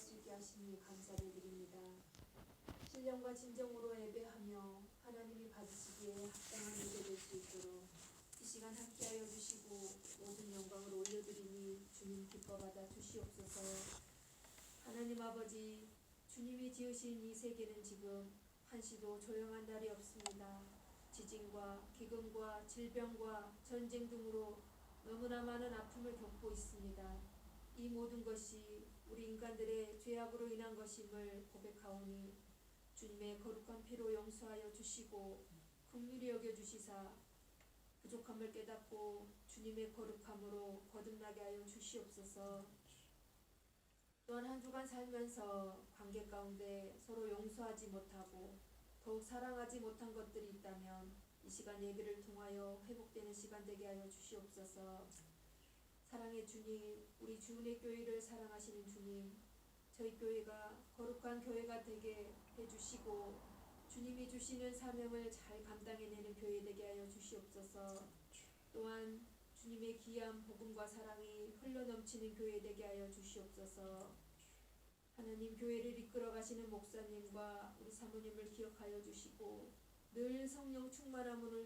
수 있게 하시니 감사를 드립니다. 신령과 진정으로 예배하며 하나님이 받으시기에 합당한 예배 될 수 있도록 이 시간 함께하여 주시고 모든 영광을 올려드리니 주님 기뻐 받아 주시옵소서. 하나님 아버지, 주님이 지으신 이 세계는 지금 한시도 조용한 날이 없습니다. 지진과 기근과 질병과 전쟁 등으로 너무나 많은 아픔을 겪고 있습니다. 이 모든 것이 우리 인간들의 죄악으로 인한 것임을 고백하오니 주님의 거룩한 피로 용서하여 주시고 긍휼히 여겨 주시사 부족함을 깨닫고 주님의 거룩함으로 거듭나게 하여 주시옵소서. 또한 한 주간 살면서 관계 가운데 서로 용서하지 못하고 더욱 사랑하지 못한 것들이 있다면 이 시간 예배를 통하여 회복되는 시간 되게 하여 주시옵소서. 사랑의 주님, 우리 주은혜 교회를 사랑하시는 주님, 저희 교회가 거룩한 교회가 되게 해주시고 주님이 주시는 사명을 잘 감당해내는 교회 되게 하여 주시옵소서. 또한 주님의 귀한 복음과 사랑이 흘러넘치는 교회 되게 하여 주시옵소서. 하나님, 교회를 이끌어 가시는 목사님과 우리 사모님을 기억하여 주시고 늘 성령 충만함으로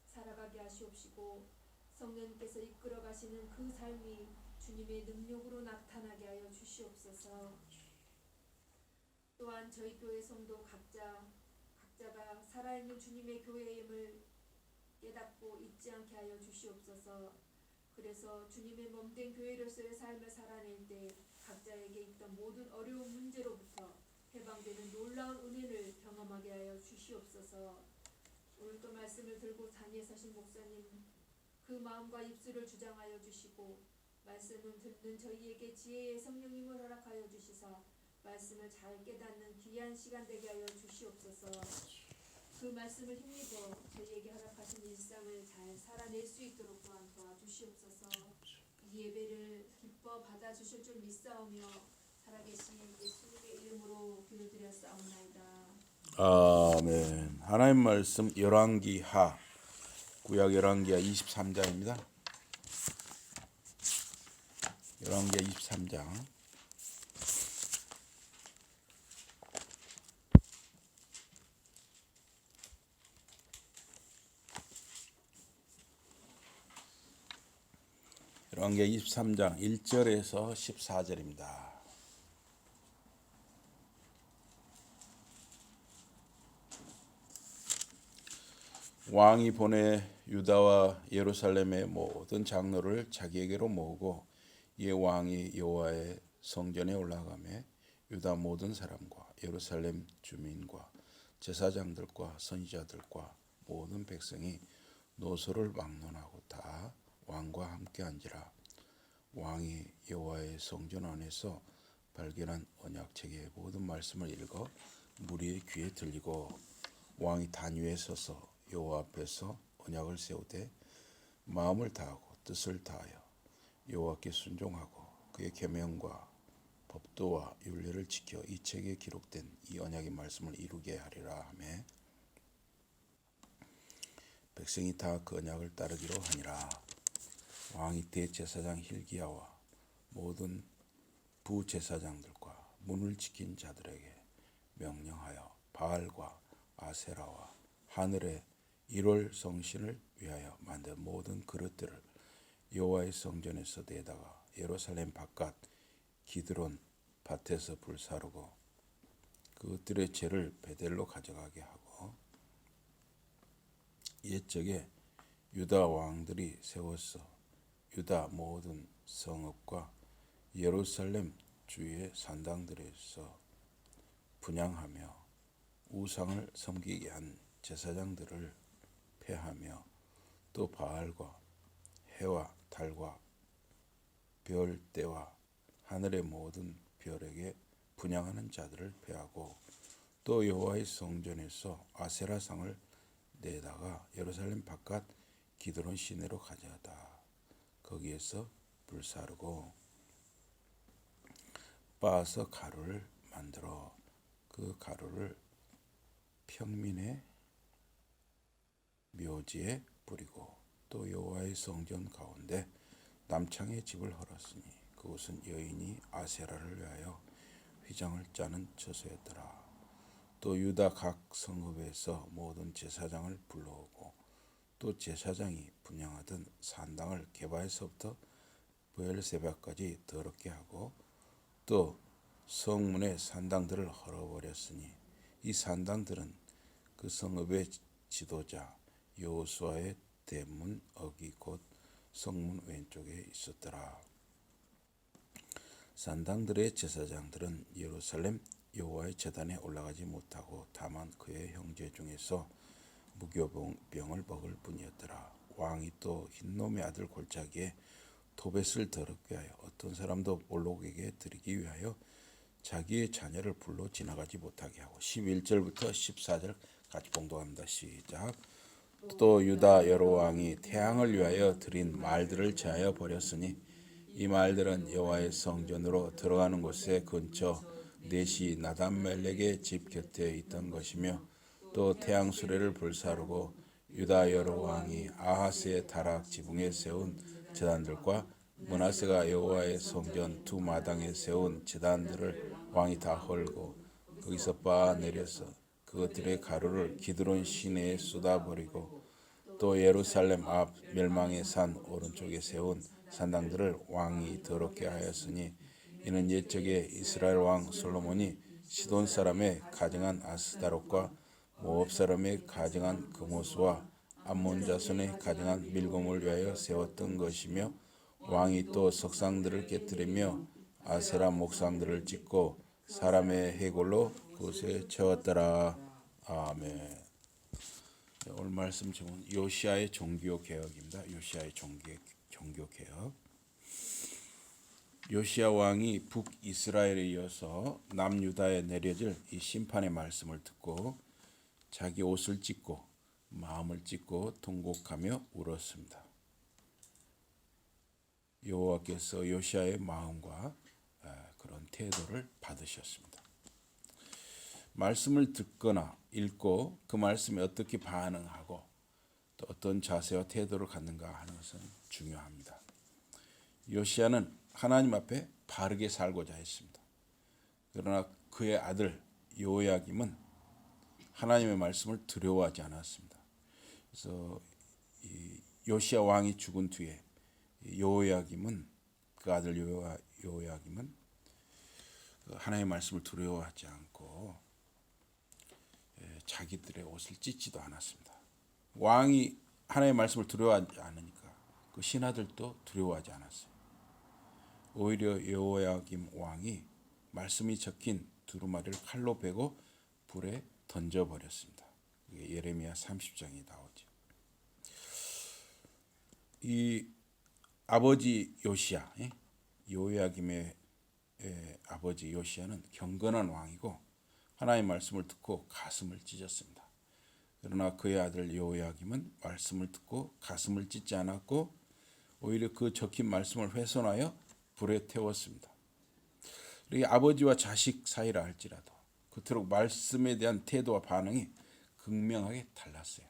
살아가게 하시옵시고 성령께서 이끌어 가시는 그 삶이 주님의 능력으로 나타나게 하여 주시옵소서. 또한 저희 교회 성도 각자가 살아있는 주님의 교회임을 깨닫고 잊지 않게 하여 주시옵소서. 그래서 주님의 몸된 교회로서의 삶을 살아낼 때 각자에게 있던 모든 어려운 문제로부터 해방되는 놀라운 은혜를 경험하게 하여 주시옵소서. 오늘도 말씀을 들고 단위에 서신 목사님, 그 마음과 입술을 주장하여 주시고 말씀을 듣는 저희에게 지혜의 성령님을 허락하여 주시사 말씀을 잘 깨닫는 귀한 시간 되게 하여 주시옵소서. 그 말씀을 힘입어 저희에게 허락하신 일상을 잘 살아낼 수 있도록 또한 도와주시옵소서. 이 예배를 기뻐 받아주실 줄 믿사오며 살아계신 예수님의 이름으로 기도드렸사옵나이다. 아멘. 하나님 말씀 열왕기하 구약 열왕기하 23장입니다. 열왕기하 23장 열왕기하 23장 1절에서 14절입니다. 왕이 보내 유다와 예루살렘의 모든 장로를 자기에게로 모으고 이에 왕이 여호와의 성전에 올라가며 유다 모든 사람과 예루살렘 주민과 제사장들과 선지자들과 모든 백성이 노소를 막론하고 다 왕과 함께 앉으라. 왕이 여호와의 성전 안에서 발견한 언약책의 모든 말씀을 읽어 무리의 귀에 들리고 왕이 단 위에 서서 여호와 앞에서 언약을 세우되 마음을 다하고 뜻을 다하여 여호와께 순종하고 그의 계명과 법도와 율례를 지켜 이 책에 기록된 이 언약의 말씀을 이루게 하리라 하매 백성이 다 그 언약을 따르기로 하니라. 왕이 대제사장 hil기야와 모든 부제사장들과 문을 지킨 자들에게 명령하여 바알과 아세라와 하늘의 1월 성신을 위하여 만든 모든 그릇들을 여호와의 성전에서 내다가 예루살렘 바깥 기드론 밭에서 불사르고 그것들의 죄를 베델로 가져가게 하고 옛적에 유다 왕들이 세웠어 유다 모든 성읍과 예루살렘 주위의 산당들에서 분향하며 우상을 섬기게 한 제사장들을 폐하며 또 바알과 해와 달과 별 때와 하늘의 모든 별에게 분향하는 자들을 폐하고 또 여호와의 성전에서 아세라상을 내다가 예루살렘 바깥 기드론 시내로 가져다 거기에서 불사르고 빻아서 가루를 만들어 그 가루를 평민의 묘지에 뿌리고 또 여호와의 성전 가운데 남창의 집을 헐었으니 그곳은 여인이 아세라를 위하여 휘장을 짜는 처소였더라. 또 유다 각 성읍에서 모든 제사장을 불러오고 또 제사장이 분향하던 산당을 게바에서부터 브엘세바까지 더럽게 하고 또 성문의 산당들을 헐어버렸으니 이 산당들은 그 성읍의 지도자 여호수아의 대문 어기 곧 성문 왼쪽에 있었더라. 산당들의 제사장들은 예루살렘 여호와의 제단에 올라가지 못하고 다만 그의 형제 중에서 무교병을 먹을 뿐이었더라. 왕이 또 흰놈의 아들 골짜기에 토벳을 더럽게 하여 어떤 사람도 몰록에게 드리기 위하여 자기의 자녀를 불러 지나가지 못하게 하고 11절부터 14절 같이 봉독합니다. 시작. 또 유다 여러 왕이 태양을 위하여 드린 말들을 제하여 버렸으니 이 말들은 여호와의 성전으로 들어가는 곳의 근처 넷이 나단멜렉의 집 곁에 있던 것이며 또 태양 수레를 불사르고 유다 여러 왕이 아하스의 타락 지붕에 세운 제단들과 므낫세가 여호와의 성전 두 마당에 세운 제단들을 왕이 다 헐고 거기서 빻아 내려서 그것들의 가루를 기드론 시내에 쏟아버리고 또 예루살렘 앞 멸망의 산 오른쪽에 세운 산당들을 왕이 더럽게 하였으니 이는 옛적에 이스라엘 왕 솔로몬이 시돈 사람의 가증한 아스다롯과 모압 사람의 가증한 그모스와 암몬 자손의 가증한 밀곰을 위하여 세웠던 것이며 왕이 또 석상들을 깨뜨리며 아세라 목상들을 짓고 사람의 해골로 그곳에 채웠더라. 아멘. 오늘 말씀 제목은 요시야의 종교 개혁입니다. 요시야의 종교 개혁. 요시야 왕이 북이스라엘에 이어서 남유다에 내려질 이 심판의 말씀을 듣고 자기 옷을 찢고 마음을 찢고 통곡하며 울었습니다. 여호와께서 요시야의 마음과 그런 태도를 받으셨습니다. 말씀을 듣거나 읽고 그 말씀에 어떻게 반응하고 또 어떤 자세와 태도를 갖는가 하는 것은 중요합니다. 요시야는 하나님 앞에 바르게 살고자 했습니다. 그러나 그의 아들 요야김은 하나님의 말씀을 두려워하지 않았습니다. 그래서 이 요시야 왕이 죽은 뒤에 요야김은 그 아들 요야김은 하나님의 말씀을 두려워하지 않고 자기들의 옷을 찢지도 않았습니다. 왕이 하나님의 말씀을 두려워하지 않으니까 그 신하들도 두려워하지 않았어요. 오히려 여호야김 왕이 말씀이 적힌 두루마리를 칼로 베고 불에 던져버렸습니다. 예레미야 30장에 나오죠. 이 아버지 요시야, 여호야김의 아버지 요시야는 경건한 왕이고 하나님의 말씀을 듣고 가슴을 찢었습니다. 그러나 그의 아들 여호야김은 말씀을 듣고 가슴을 찢지 않았고 오히려 그 적힌 말씀을 훼손하여 불에 태웠습니다. 이게 아버지와 자식 사이라 할지라도 그토록 말씀에 대한 태도와 반응이 극명하게 달랐어요.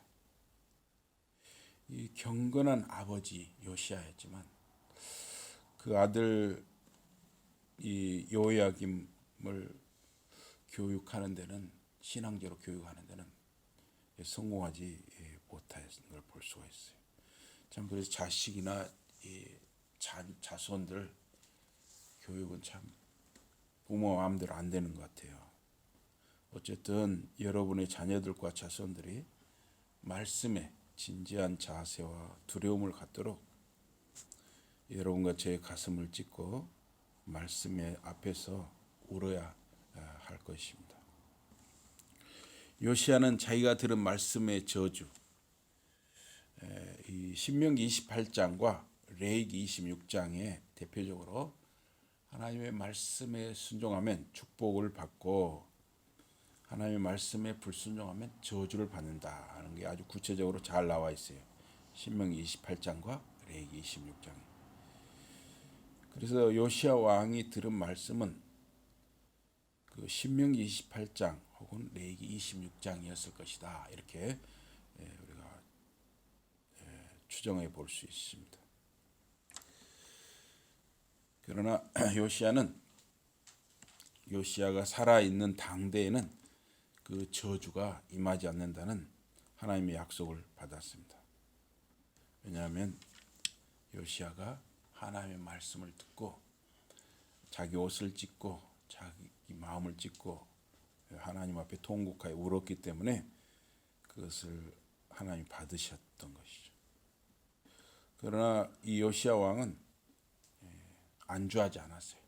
이 경건한 아버지 요시야였지만 그 아들 이 여호야김을 교육하는 데는 신앙적으로 교육하는 데는 성공하지 못한 걸 볼 수가 있어요. 참 그래서 자식이나 이 자손들 교육은 참 부모 마음대로 안 되는 것 같아요. 어쨌든 여러분의 자녀들과 자손들이 말씀에 진지한 자세와 두려움을 갖도록 여러분과 제 가슴을 찢고 말씀의 앞에서 울어야 할 것입니다. 요시야는 자기가 들은 말씀의 저주, 이 신명기 28장과 레위기 26장에 대표적으로 하나님의 말씀에 순종하면 축복을 받고 하나님의 말씀에 불순종하면 저주를 받는다 하는 게 아주 구체적으로 잘 나와 있어요. 신명기 28장과 레위기 26장에. 그래서 요시야 왕이 들은 말씀은 그 신명기 28장 혹은 레위기 26장이었을 것이다. 이렇게 우리가 추정해 볼 수 있습니다. 그러나 요시야가 살아 있는 당대에는 그 저주가 임하지 않는다는 하나님의 약속을 받았습니다. 왜냐하면 요시야가 하나님의 말씀을 듣고 자기 옷을 찢고 자기 마음을 찢고 하나님 앞에 통곡하여 울었기 때문에 그것을 하나님이 받으셨던 것이죠. 그러나 이 요시야 왕은 안주하지 않았어요.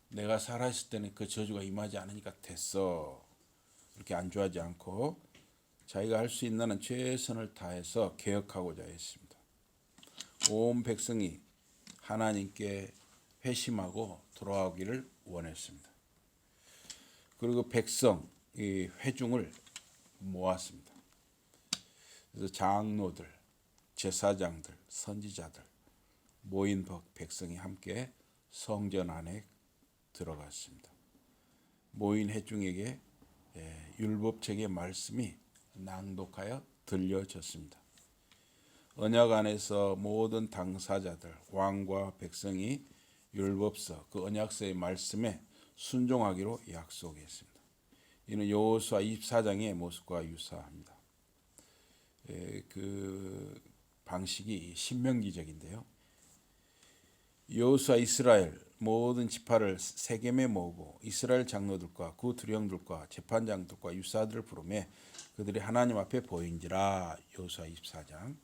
내가 살아있을 때는 그 저주가 임하지 않으니까 됐어. 그렇게 안주하지 않고 자기가 할 수 있는 한 최선을 다해서 개혁하고자 했습니다. 온 백성이 하나님께 회심하고 돌아오기를 원했습니다. 그리고 백성 이 회중을 모았습니다. 그래서 장로들, 제사장들, 선지자들 모인 백성이 함께 성전 안에 들어갔습니다. 모인 회중에게 율법책의 말씀이 낭독하여 들려졌습니다. 언약 안에서 모든 당사자들, 왕과 백성이 율법서, 그 언약서의 말씀에 순종하기로 약속했습니다. 이는 여호수아 24장의 모습과 유사합니다. 그 방식이 신명기적인데요. 여호수아 이스라엘 모든 지파를 세겜에 모으고 이스라엘 장로들과 그 두령들과 재판장들과 유사들을 부르매 그들이 하나님 앞에 보인지라. 여호수아 24장.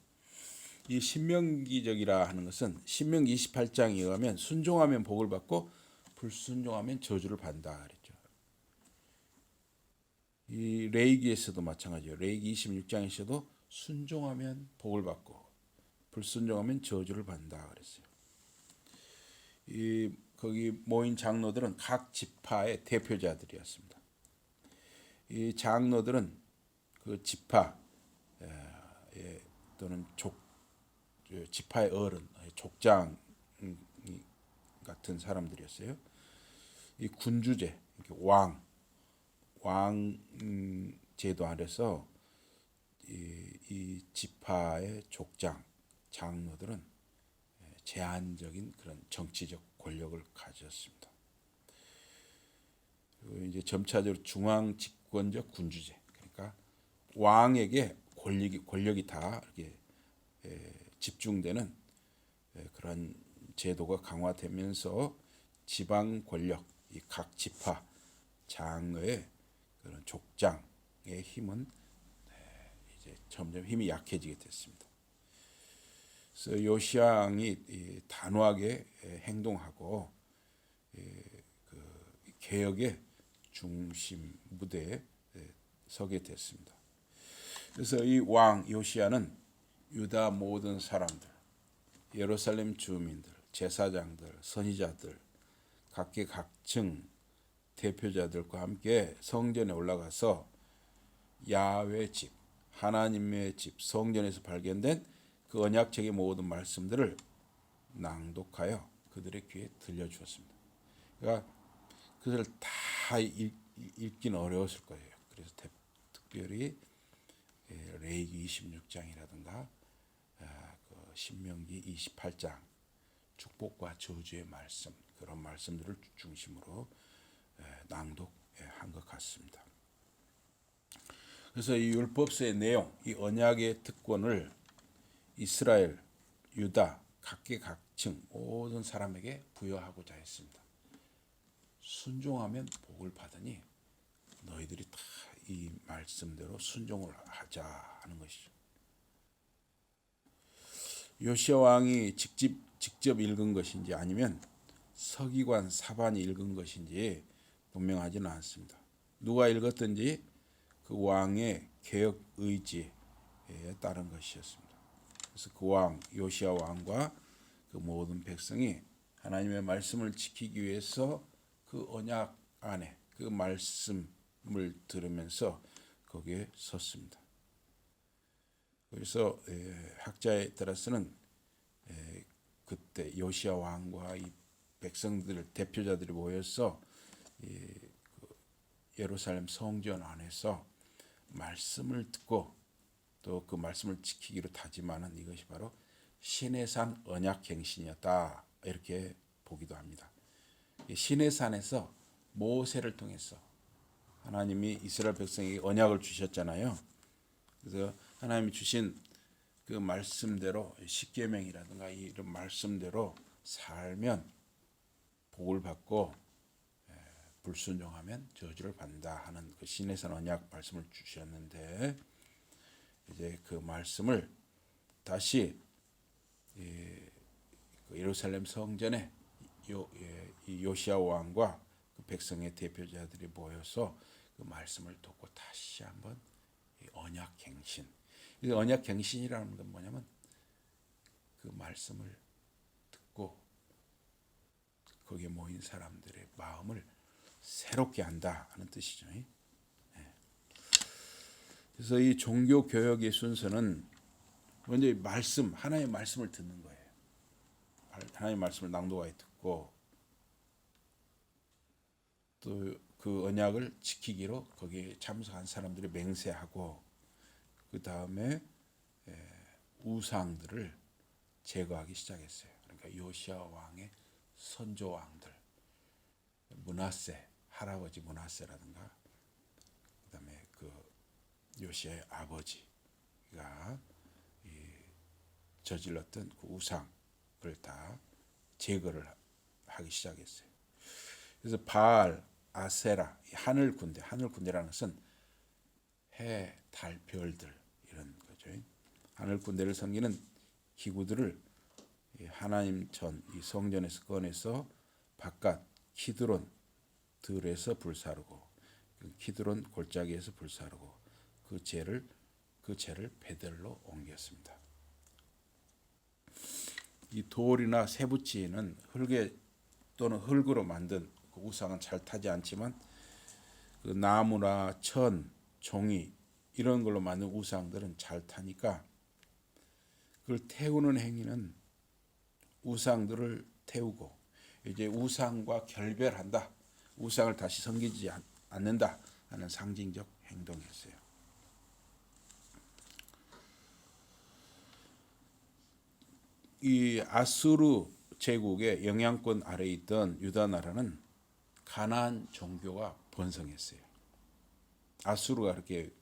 이 신명기적이라 하는 것은 신명기 28장에 의하면 순종하면 복을 받고 불순종하면 저주를 받는다 그랬죠. 이 레위기에서도 마찬가지예요. 레위기 26장에서도 순종하면 복을 받고 불순종하면 저주를 받는다 그랬어요. 거기 모인 장로들은 각 지파의 대표자들이었습니다. 이 장로들은 그 지파 또는 지파의 어른, 족장 같은 사람들이었어요. 이 군주제, 왕 제도 아래서 이 지파의 족장, 장로들은 제한적인 그런 정치적 권력을 가졌습니다. 그리고 이제 점차적으로 중앙 집권적 군주제, 그러니까 왕에게 권력이 다 이렇게 집중되는 그런 제도가 강화되면서 지방 권력, 이 각 지파 장로의 그런 족장의 힘은 이제 점점 힘이 약해지게 됐습니다. 그래서 요시야 왕이 단호하게 행동하고 그 개혁의 중심 무대에 서게 됐습니다. 그래서 이 왕 요시야는 유다 모든 사람들, 예루살렘 주민들, 제사장들, 선지자들, 각계각층 대표자들과 함께 성전에 올라가서 야훼 집, 하나님의 집, 성전에서 발견된 그 언약책의 모든 말씀들을 낭독하여 그들의 귀에 들려주었습니다. 그러니까 그것을 다 읽기는 어려웠을 거예요. 그래서 특별히 레위기 26장이라든가 그 신명기 28장 축복과 저주의 말씀, 그런 말씀들을 중심으로 낭독한 것 같습니다. 그래서 이 율법서의 내용, 이 언약의 특권을 이스라엘, 유다, 각계각층 모든 사람에게 부여하고자 했습니다. 순종하면 복을 받으니 너희들이 다 이 말씀대로 순종을 하자 하는 것이죠. 요시야 왕이 직접 읽은 것인지 아니면 서기관 사반이 읽은 것인지 분명하지는 않습니다. 누가 읽었든지 그 왕의 개혁 의지에 따른 것이었습니다. 그래서 그 왕 요시야 왕과 그 모든 백성이 하나님의 말씀을 지키기 위해서 그 언약 안에 그 말씀을 들으면서 거기에 섰습니다. 그래서 학자에 따라서는 그때 요시야 왕과 이 백성들 대표자들이 모여서 예루살렘 성전 안에서 말씀을 듣고 또 그 말씀을 지키기로 다짐하는 이것이 바로 시내산 언약갱신이었다 이렇게 보기도 합니다. 이 시내산에서 모세를 통해서 하나님이 이스라엘 백성에게 언약을 주셨잖아요. 그래서 하나님이 주신 그 말씀대로 십계명이라든가 이런 말씀대로 살면 복을 받고 불순종하면 저주를 받는다 하는 그 시내산 언약 말씀을 주셨는데 이제 그 말씀을 다시 그 예루살렘 성전에 이 요시야 왕과 그 백성의 대표자들이 모여서 그 말씀을 듣고 다시 한번 언약갱신. 이 언약갱신이라는 건 뭐냐면 그 말씀을 듣고 거기에 모인 사람들의 마음을 새롭게 한다 하는 뜻이죠. 그래서 이 종교 교역의 순서는 먼저 말씀, 하나님의 말씀을 듣는 거예요. 하나님의 말씀을 낭독하여 듣고 또 그 언약을 지키기로 거기에 참석한 사람들이 맹세하고 그 다음에 우상들을 제거하기 시작했어요. 그러니까 요시야 왕의 선조 왕들, 므낫세 할아버지 므낫세라든가 그다음에 그 요시야의 아버지가 저질렀던 그 우상을 다 제거를 하기 시작했어요. 그래서 바알, 아세라, 하늘 군대라는 것은 해, 달, 별들 이런 거죠. 하늘 군대를 섬기는 기구들을 하나님 전 이 성전에서 꺼내서 바깥 키드론 들에서 불사르고 키드론 골짜기에서 불사르고 그 재를 베델로 옮겼습니다. 이 돌이나 쇠붙이는 흙에 또는 흙으로 만든 그 우상은 잘 타지 않지만 그 나무나 천, 종이 이런 걸로 만든 우상들은 잘 타니까 그걸 태우는 행위는 우상들을 태우고 이제 우상과 결별한다. 우상을 다시 섬기지 않는다 하는 상징적 행동이었어요. 이 아수르 제국의 영향권 아래에 있던 유다 나라는 가나안 종교가 번성했어요. 아수르가 그렇게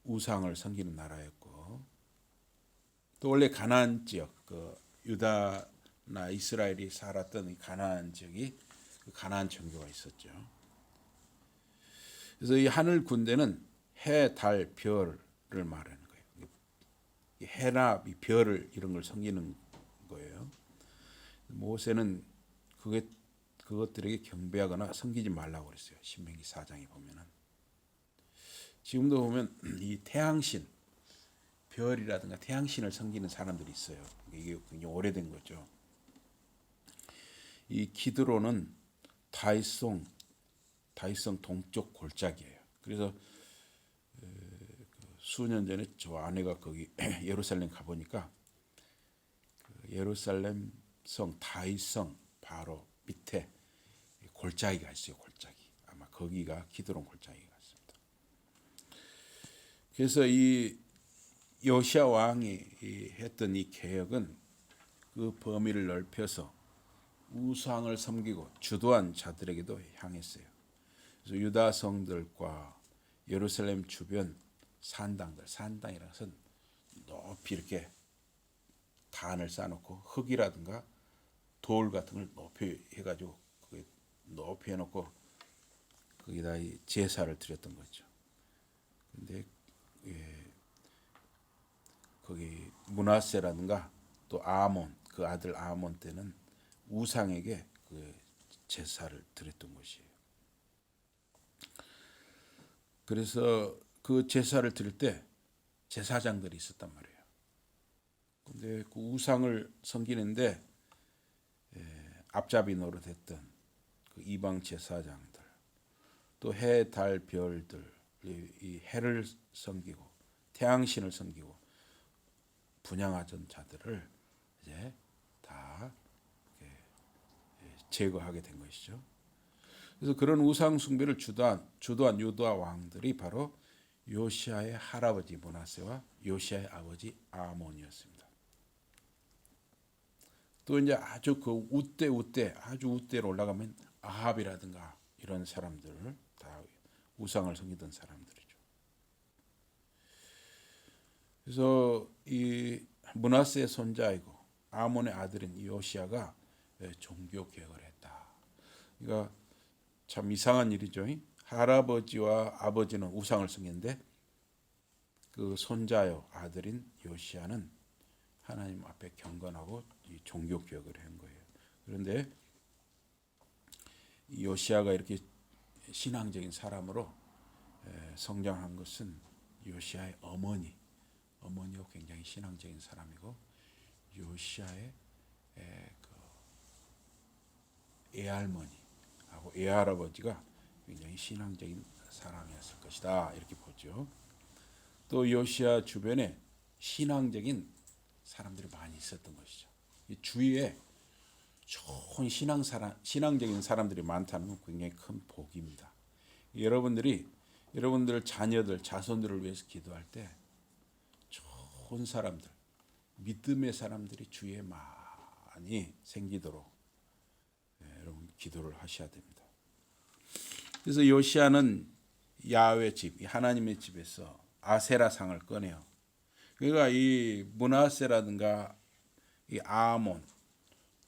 우상을 섬기는 나라였고 또 원래 가나안 지역 그 유다나 이스라엘이 살았던 이 가나안 지역이 그 가나안 종교가 있었죠. 그래서 이 하늘 군대는 해, 달, 별을 말하는 거예요. 해나 별을 이런 걸 섬기는 거예요. 모세는 그것들에게 경배하거나 섬기지 말라고 그랬어요. 신명기 4장에 보면은 지금도 보면 이 태양신, 별이라든가 태양신을 섬기는 사람들이 있어요. 이게 굉장히 오래된 거죠. 이 기드론은 다윗성 동쪽 골짜기예요. 그래서 수년 전에 저 아내가 거기 예루살렘 가보니까 예루살렘 성 다윗성 바로 밑에 골짜기가 있어요. 골짜기. 아마 거기가 기드론 골짜기 같습니다. 그래서 이 요시야 왕이 했던 이 개혁은 그 범위를 넓혀서 우상을 섬기고 주도한 자들에게도 향했어요. 그래서 유다 성들과 예루살렘 주변 산당이라는 것은 높이 이렇게 단을 쌓아놓고 흙이라든가 돌 같은 걸 높이 해가지고 높이 해놓고 거기다 제사를 드렸던 거죠. 근데 거기 므낫세라든가 또 아몬 그 아들 아몬 때는 우상에게 그 제사를 드렸던 것이에요. 그래서 그 제사를 드릴 때 제사장들이 있었단 말이에요. 근데 그 우상을 섬기는데 앞잡이 노릇했던 그 이방 제사장들, 또 해, 달, 별들, 이 해를 섬기고 태양신을 섬기고 분양하던 자들을 이제 다 제거하게 된 것이죠. 그래서 그런 우상 숭배를 주도한 유다 왕들이 바로 요시야의 할아버지 므낫세와 요시야의 아버지 아몬이었습니다. 또 이제 아주 그 우대 아주 우대로 올라가면 아합이라든가 이런 사람들 다 우상을 섬기던 사람들이죠. 그래서 이 므낫세의 손자이고 아몬의 아들인 요시야가 종교 개혁을 했다. 그러니까 참 이상한 일이죠. 할아버지와 아버지는 우상을 섬기는데 그 손자요 아들인 요시야는 하나님 앞에 경건하고 이 종교 개혁을 한 거예요. 그런데 요시야가 이렇게 신앙적인 사람으로 성장한 것은 요시야의 어머니가 굉장히 신앙적인 사람이고 요시야의 그 애할머니하고 애할아버지가 굉장히 신앙적인 사람이었을 것이다 이렇게 보죠. 또 요시야 주변에 신앙적인 사람들이 많이 있었던 것이죠. 이 주위에 좋은 신앙적인 사람들이 많다는 건 굉장히 큰 복입니다. 여러분들 자녀들, 자손들을 위해서 기도할 때 좋은 사람들, 믿음의 사람들이 주위에 많이 생기도록 여러분 기도를 하셔야 됩니다. 그래서 요시야는 야훼 집, 하나님의 집에서 아세라 상을 꺼내요. 그러니까 이 므낫세라든가 이 아몬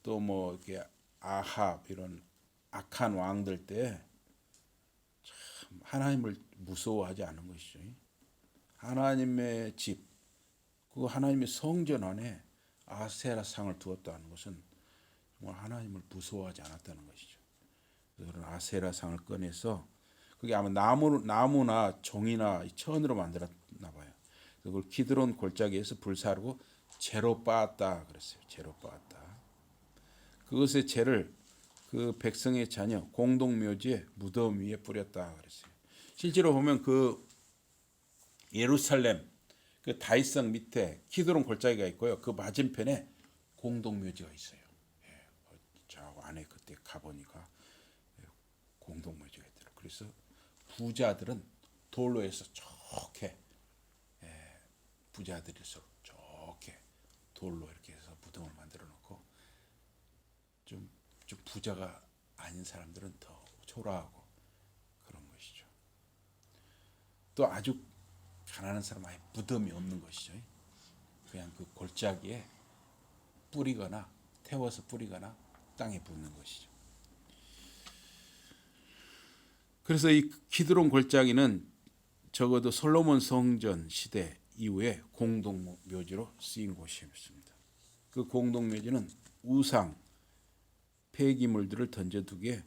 또 뭐 이렇게 아합 이런 악한 왕들 때 참 하나님을 무서워하지 않은 것이죠. 하나님의 집, 그 하나님의 성전 안에 아세라 상을 두었다는 것은 정말 하나님을 무서워하지 않았다는 것이죠. 그런 아세라 상을 꺼내서 그게 아마 나무나 종이나 천으로 만들었나 봐요. 그걸 기드론 골짜기에서 불사르고 재로 빻았다 그랬어요. 재로 빻았다. 그것의 재를 그 백성의 자녀 공동묘지에 무덤 위에 뿌렸다 그랬어요. 실제로 보면 그 예루살렘 그 다윗성 밑에 기드론 골짜기가 있고요. 그 맞은편에 공동묘지가 있어요. 저 안에 그때 가보니까 공동묘지가 있더라고요. 그래서 부자들은 돌로 해서 좋게 부자들일수록 좋게 돌로 이렇게 해서 무덤을 만들어 놓고 좀 부자가 아닌 사람들은 더 초라하고 그런 것이죠. 또 아주 가난한 사람 아예 무덤이 없는 것이죠. 그냥 그 골짜기에 뿌리거나 태워서 뿌리거나 땅에 붓는 것이죠. 그래서 이 기드론 골짜기는 적어도 솔로몬 성전 시대 이후에 공동묘지로 쓰인 곳이었습니다. 그 공동묘지는 우상, 폐기물들을 던져두기에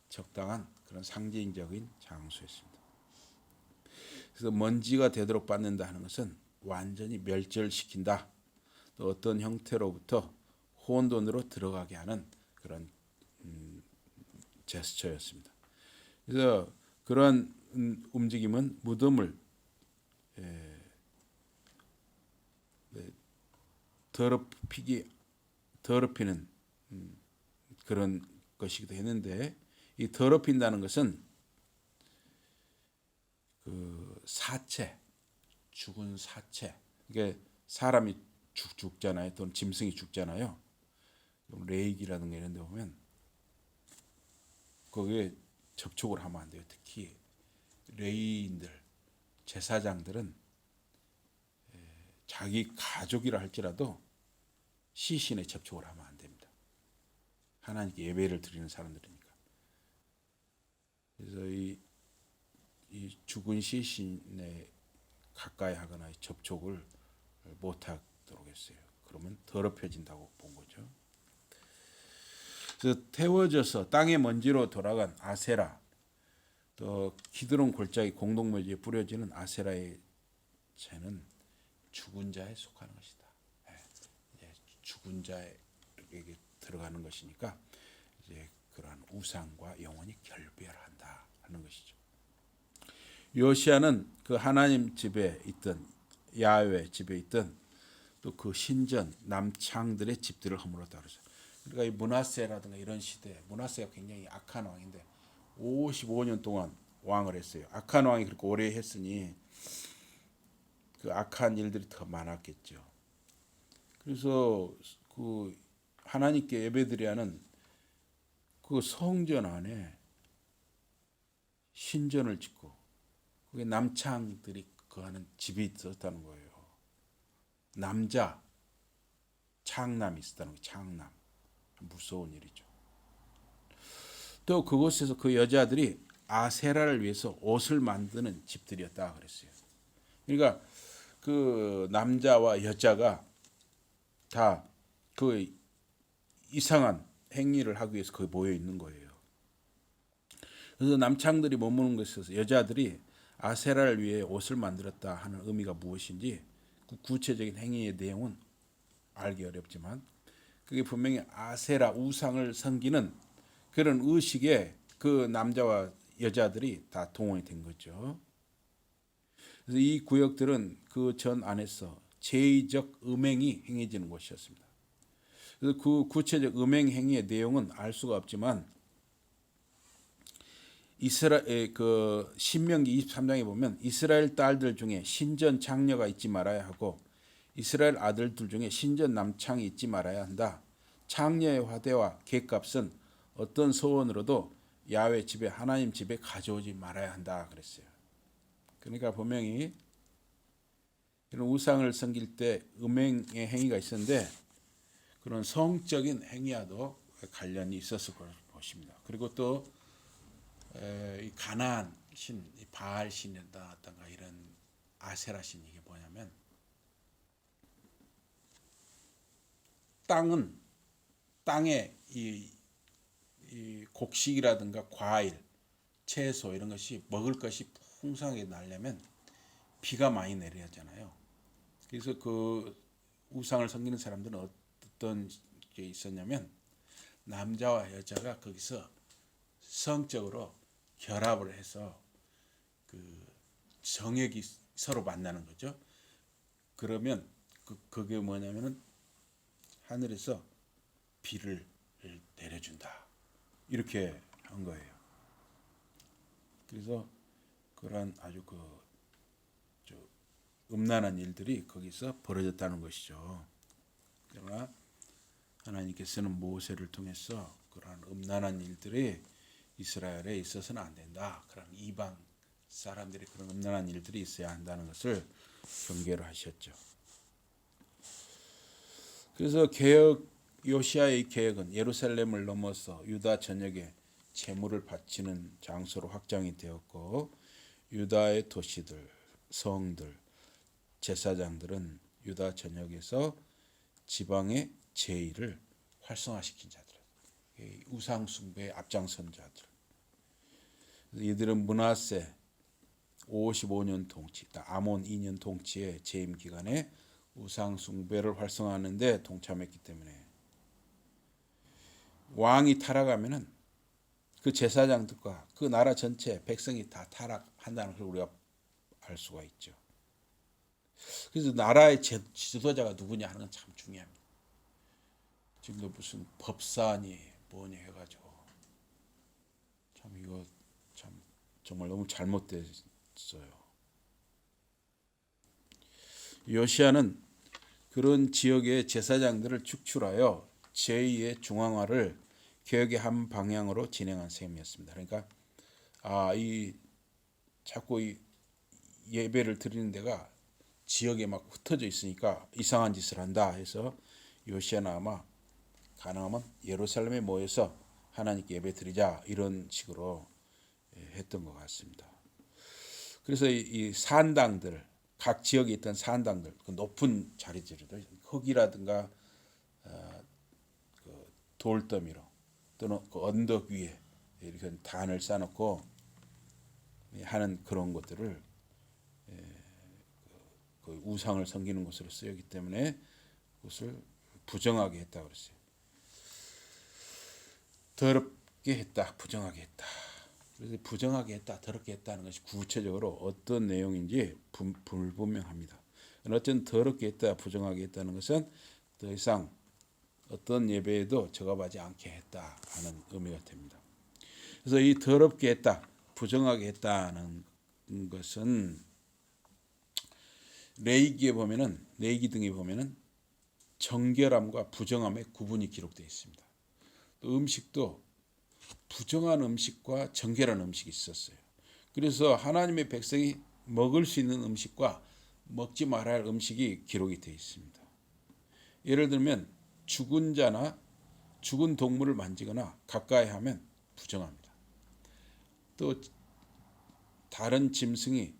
적당한 그런 상징적인 장소였습니다. 그래서 먼지가 되도록 빻는다 하는 것은 완전히 멸절시킨다. 또 어떤 형태로부터 혼돈으로 들어가게 하는 그런 제스처였습니다. 그래서 그러한 움직임은 무덤을 더럽히는 그런 것이기도 했는데 이 더럽힌다는 것은 그 사체, 죽은 사체, 이게 사람이 죽잖아요. 또는 짐승이 죽잖아요. 레이기라든가 이런 데 보면 거기에 접촉을 하면 안 돼요. 특히 레이인들, 제사장들은 자기 가족이라 할지라도 시신에 접촉을 하면 안 됩니다. 하나님께 예배를 드리는 사람들이니까. 그래서 이 죽은 시신에 가까이 하거나 접촉을 못하도록 했어요. 그러면 더럽혀진다고 본 거죠. 그래서 태워져서 땅의 먼지로 돌아간 아세라, 또 기드론 골짜기 공동묘지에 뿌려지는 아세라의 재는 죽은 자에 속하는 것이다. 죽은 자에게 들어가는 것이니까 이제 그러한 우상과 영원히 결별한다 하는 것이죠. 요시야는 그 하나님 집에 있던 야훼 집에 있던 또 그 신전 남창들의 집들을 허물었다 그러죠. 그러니까 이 므낫세라든가 이런 시대, 므낫세가 굉장히 악한 왕인데 55년 동안 왕을 했어요. 악한 왕이 그렇게 오래 했으니 그 악한 일들이 더 많았겠죠. 그래서 그 하나님께 예배드려야 하는 그 성전 안에 신전을 짓고 그게 남창들이 거하는 집이 있었다는 거예요. 남자 창남이 있었다는 거예요. 창남. 무서운 일이죠. 또 그곳에서 그 여자들이 아세라를 위해서 옷을 만드는 집들이었다 그랬어요. 그러니까 그 남자와 여자가 다 그 이상한 행위를 하기 위해서 거기 모여 있는 거예요. 그래서 남창들이 머무는 것에서 여자들이 아세라를 위해 옷을 만들었다 하는 의미가 무엇인지 그 구체적인 행위의 내용은 알기 어렵지만 그게 분명히 아세라 우상을 섬기는 그런 의식에 그 남자와 여자들이 다 동원이 된 거죠. 그래서 이 구역들은 그 전 안에서 제의적 음행이 행해지는 곳이었습니다. 그래서 그 구체적 음행 행위의 내용은 알 수가 없지만 그 신명기 23장에 보면 이스라엘 딸들 중에 신전 장녀가 있지 말아야 하고 이스라엘 아들들 중에 신전 남창이 있지 말아야 한다. 창녀의 화대와 객값은 어떤 소원으로도 야훼 집에 하나님 집에 가져오지 말아야 한다 그랬어요. 그러니까 분명히 이런 우상을 섬길 때 음행의 행위가 있었는데 그런 성적인 행위와도 관련이 있었을 것을 보십니다. 그리고 또 이 가나안 신, 바알 신이라든가 이런 아세라 신 이게 뭐냐면 땅에 이 곡식이라든가 과일, 채소 이런 것이 먹을 것이 풍성하게 나려면 비가 많이 내려야 하잖아요. 그래서 그 우상을 섬기는 사람들은 어떤 게 있었냐면 남자와 여자가 거기서 성적으로 결합을 해서 그 정액이 서로 만나는 거죠. 그러면 그게 뭐냐면은 하늘에서 비를 내려준다. 이렇게 한 거예요. 그래서 그러한 아주 음란한 일들이 거기서 벌어졌다는 것이죠. 그러나 하나님께서는 모세를 통해서 그러한 음란한 일들이 이스라엘에 있어서는 안 된다. 그런 이방 사람들이 그런 음란한 일들이 있어야 한다는 것을 경계를 하셨죠. 그래서 요시아의 개혁은 예루살렘을 넘어서 유다 전역에 제물을 바치는 장소로 확장이 되었고 유다의 도시들, 성들, 제사장들은 유다 전역에서 지방의 제의를 활성화시킨 자들, 우상 숭배의 앞장선 자들. 이들은 므낫세 55년 통치, 아몬 2년 통치의 재임 기간에 우상 숭배를 활성화하는데 동참했기 때문에 왕이 타락하면은 그 제사장들과 그 나라 전체 백성이 다 타락한다는 걸 우리가 알 수가 있죠. 그래서 나라의 지도자가 누구냐 하는 건 참 중요합니다. 지금도 무슨 법사니 뭐니 해가지고 참 이거 참 정말 너무 잘못됐어요. 요시아는 그런 지역의 제사장들을 축출하여 제2의 중앙화를 개혁의 한 방향으로 진행한 셈이었습니다. 그러니까 자꾸 이 예배를 드리는 데가 지역에 막 흩어져 있으니까 이상한 짓을 한다 해서 요시아는 아마 가능하면 예루살렘에 모여서 하나님께 예배 드리자 이런 식으로 했던 것 같습니다. 그래서 이 산당들, 각 지역에 있던 산당들, 그 높은 자리들을 흙이라든가 그 돌더미로 또는 그 언덕 위에 이렇게 단을 쌓아놓고 하는 그런 것들을 그 우상을 섬기는 것으로 쓰였기 때문에 그것을 부정하게 했다고 그랬어요. 더럽게 했다, 부정하게 했다. 그래서 부정하게 했다, 더럽게 했다는 것이 구체적으로 어떤 내용인지 불분명합니다. 어쨌든 더럽게 했다, 부정하게 했다는 것은 더 이상 어떤 예배에도 적합하지 않게 했다 하는 의미가 됩니다. 그래서 이 더럽게 했다, 부정하게 했다는 것은 레위기 등에 보면은 정결함과 부정함의 구분이 기록되어 있습니다. 또 음식도 부정한 음식과 정결한 음식이 있었어요. 그래서 하나님의 백성이 먹을 수 있는 음식과 먹지 말아야 할 음식이 기록이 되어 있습니다. 예를 들면 죽은 자나 죽은 동물을 만지거나 가까이 하면 부정합니다. 또 다른 짐승이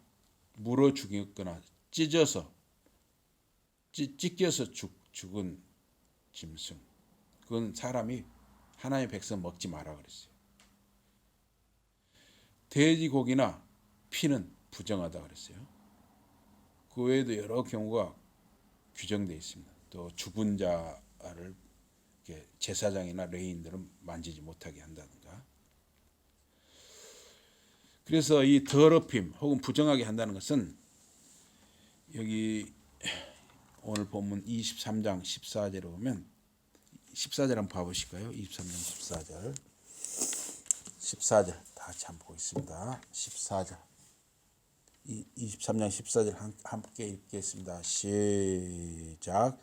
물어 죽였거나 찢겨서 죽은 짐승, 그건 사람이 하나님의 백성 먹지 마라 그랬어요. 돼지고기나 피는 부정하다 그랬어요. 그 외에도 여러 경우가 규정되어 있습니다. 또 죽은 자를 제사장이나 레위인들은 만지지 못하게 한다든가. 그래서 이 더럽힘 혹은 부정하게 한다는 것은 여기 오늘 본문 23장 14절에 보면 14절 한번 봐보실까요? 23장 14절 다 같이 한번 보겠습니다. 14절 23장 14절 함께 읽겠습니다. 시작.